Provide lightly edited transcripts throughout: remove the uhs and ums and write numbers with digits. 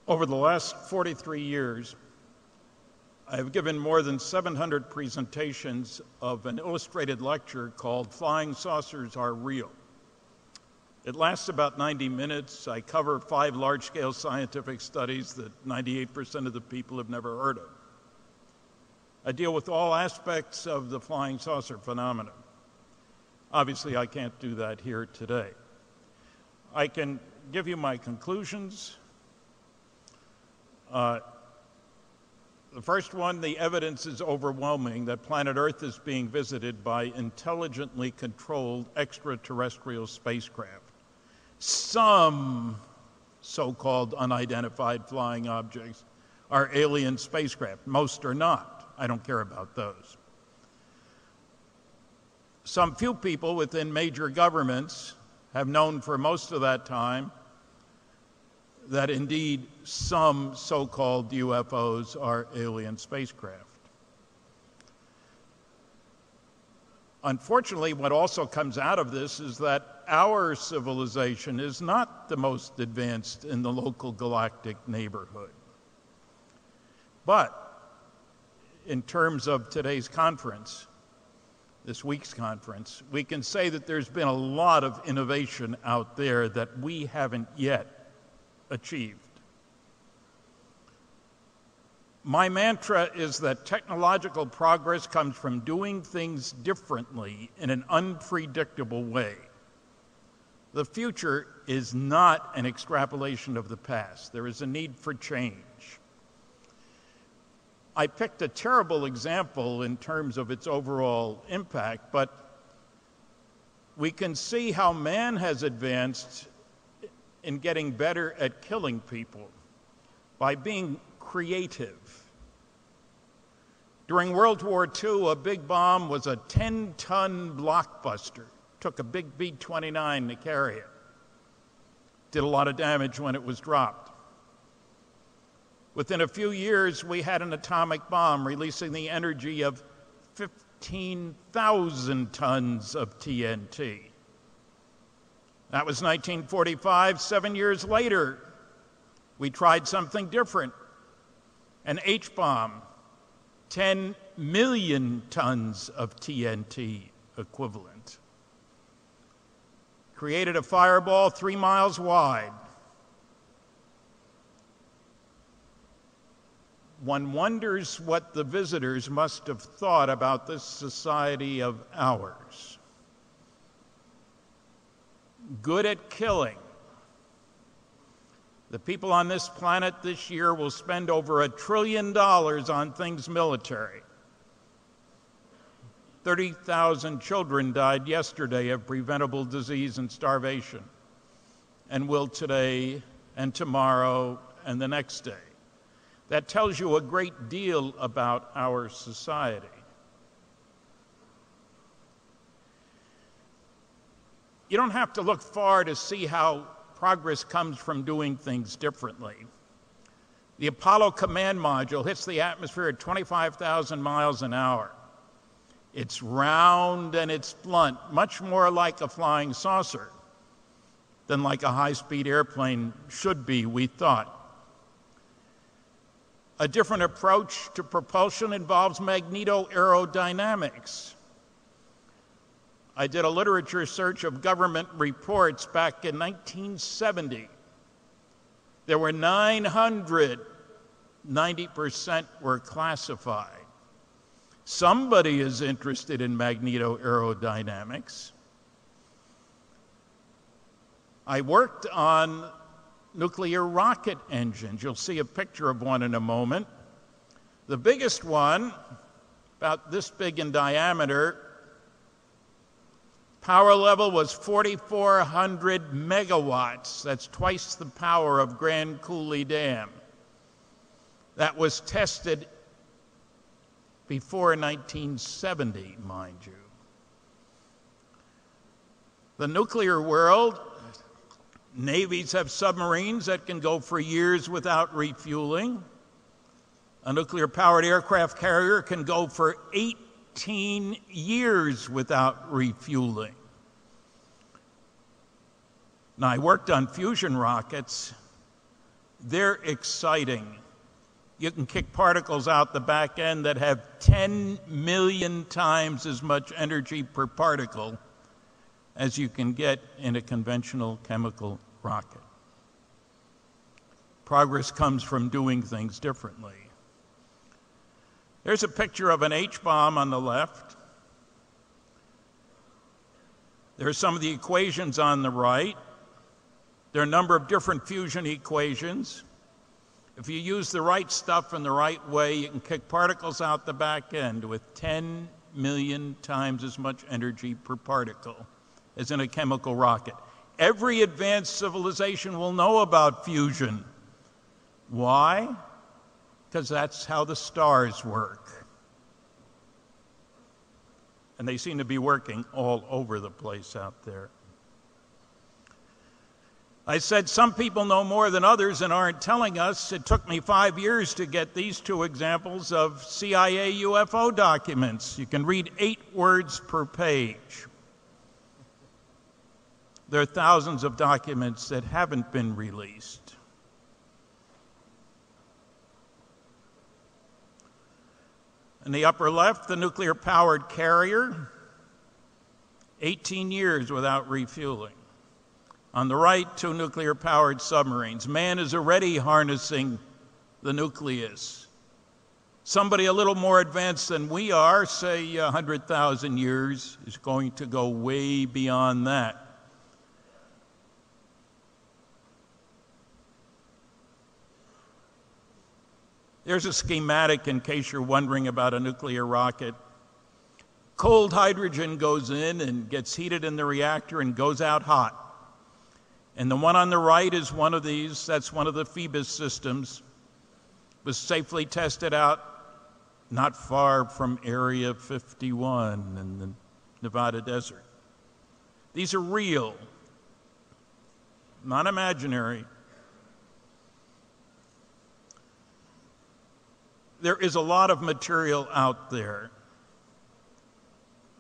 Over the last 43 years, I have given more than 700 presentations of an illustrated lecture called Flying Saucers Are Real. It lasts about 90 minutes. I cover 5 large-scale scientific studies that 98% of the people have never heard of. I deal with all aspects of the flying saucer phenomenon. Obviously, I can't do that here today. I can give you my conclusions. The first one, the evidence is overwhelming that planet Earth is being visited by intelligently controlled extraterrestrial spacecraft. Some so-called unidentified flying objects are alien spacecraft. Most are not. I don't care about those. Some few people within major governments have known for most of that time that indeed some so-called UFOs are alien spacecraft. Unfortunately, what also comes out of this is that our civilization is not the most advanced in the local galactic neighborhood. But in terms of today's conference, this week's conference, we can say that there's been a lot of innovation out there that we haven't yet achieved. My mantra is that technological progress comes from doing things differently in an unpredictable way. The future is not an extrapolation of the past. There is a need for change. I picked a terrible example in terms of its overall impact, but we can see how man has advanced in getting better at killing people by being creative. During World War II, a big bomb was a 10-ton blockbuster. Took a big B-29 to carry it. Did a lot of damage when it was dropped. Within a few years, we had an atomic bomb releasing the energy of 15,000 tons of TNT. That was 1945. 7 years later, we tried something different. An H-bomb, 10 million tons of TNT equivalent. Created a fireball 3 miles wide. One wonders what the visitors must have thought about this society of ours. Good at killing. The people on this planet this year will spend over $1 trillion on things military. 30,000 children died yesterday of preventable disease and starvation, and will today and tomorrow and the next day. That tells you a great deal about our society. You don't have to look far to see how progress comes from doing things differently. The Apollo command module hits the atmosphere at 25,000 miles an hour. It's round and it's blunt, much more like a flying saucer than like a high-speed airplane should be, we thought. A different approach to propulsion involves magnetoaerodynamics. I did a literature search of government reports back in 1970. There were 900, 90% were classified. Somebody is interested in magnetoaerodynamics. I worked on nuclear rocket engines. You'll see a picture of one in a moment. The biggest one, about this big in diameter, power level was 4,400 megawatts. That's twice the power of Grand Coulee Dam. That was tested before 1970, mind you. The nuclear world, navies have submarines that can go for years without refueling. A nuclear-powered aircraft carrier can go for 18 years without refueling. Now, I worked on fusion rockets. They're exciting. You can kick particles out the back end that have 10 million times as much energy per particle as you can get in a conventional chemical rocket. Progress comes from doing things differently. There's a picture of an H-bomb on the left. There are some of the equations on the right. There are a number of different fusion equations. If you use the right stuff in the right way, you can kick particles out the back end with 10 million times as much energy per particle as in a chemical rocket. Every advanced civilization will know about fusion. Why? Because that's how the stars work. And they seem to be working all over the place out there. I said some people know more than others and aren't telling us. It took me 5 years to get these two examples of CIA UFO documents. You can read 8 words per page. There are thousands of documents that haven't been released. In the upper left, the nuclear-powered carrier, 18 years without refueling. On the right, 2 nuclear-powered submarines. Man is already harnessing the nucleus. Somebody a little more advanced than we are, say 100,000 years, is going to go way beyond that. There's a schematic in case you're wondering about a nuclear rocket. Cold hydrogen goes in and gets heated in the reactor and goes out hot. And the one on the right is one of these. That's one of the Phoebus systems. It was safely tested out not far from Area 51 in the Nevada desert. These are real, not imaginary. There is a lot of material out there.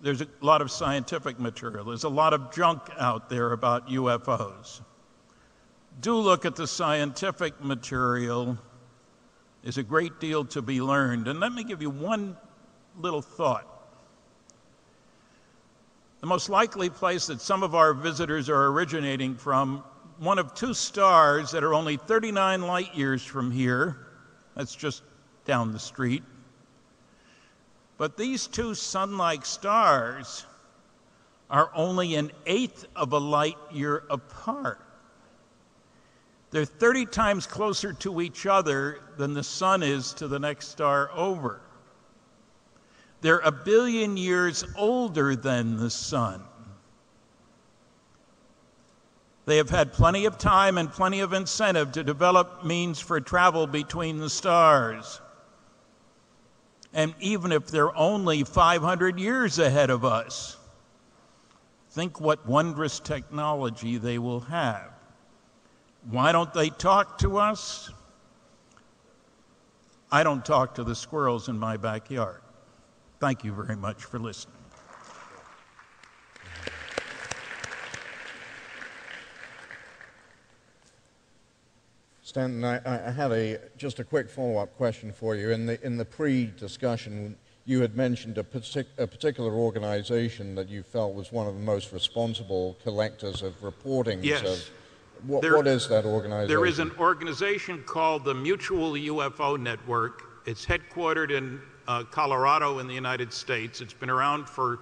There's a lot of scientific material. There's a lot of junk out there about UFOs. Do look at the scientific material. There's a great deal to be learned. And let me give you one little thought. The most likely place that some of our visitors are originating from, one of 2 stars that are only 39 light years from here. That's just down the street. But these 2 sun-like stars are only 1/8 of a light year apart. They're 30 times closer to each other than the sun is to the next star over. They're 1 billion years older than the sun. They have had plenty of time and plenty of incentive to develop means for travel between the stars. And even if they're only 500 years ahead of us, think what wondrous technology they will have. Why don't they talk to us? I don't talk to the squirrels in my backyard. Thank you very much for listening. Stanton, I had just a quick follow-up question for you. In the pre-discussion, you had mentioned a particular organization that you felt was one of the most responsible collectors of reportings. Yes. What is that organization? There is an organization called the Mutual UFO Network. It's headquartered in Colorado in the United States. It's been around for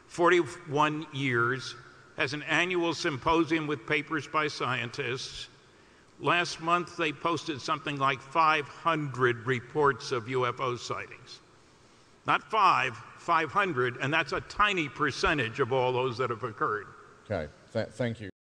41 years, has an annual symposium with papers by scientists. Last month, they posted something like 500 reports of UFO sightings. Not 500, and that's a tiny percentage of all those that have occurred. Okay, thank you.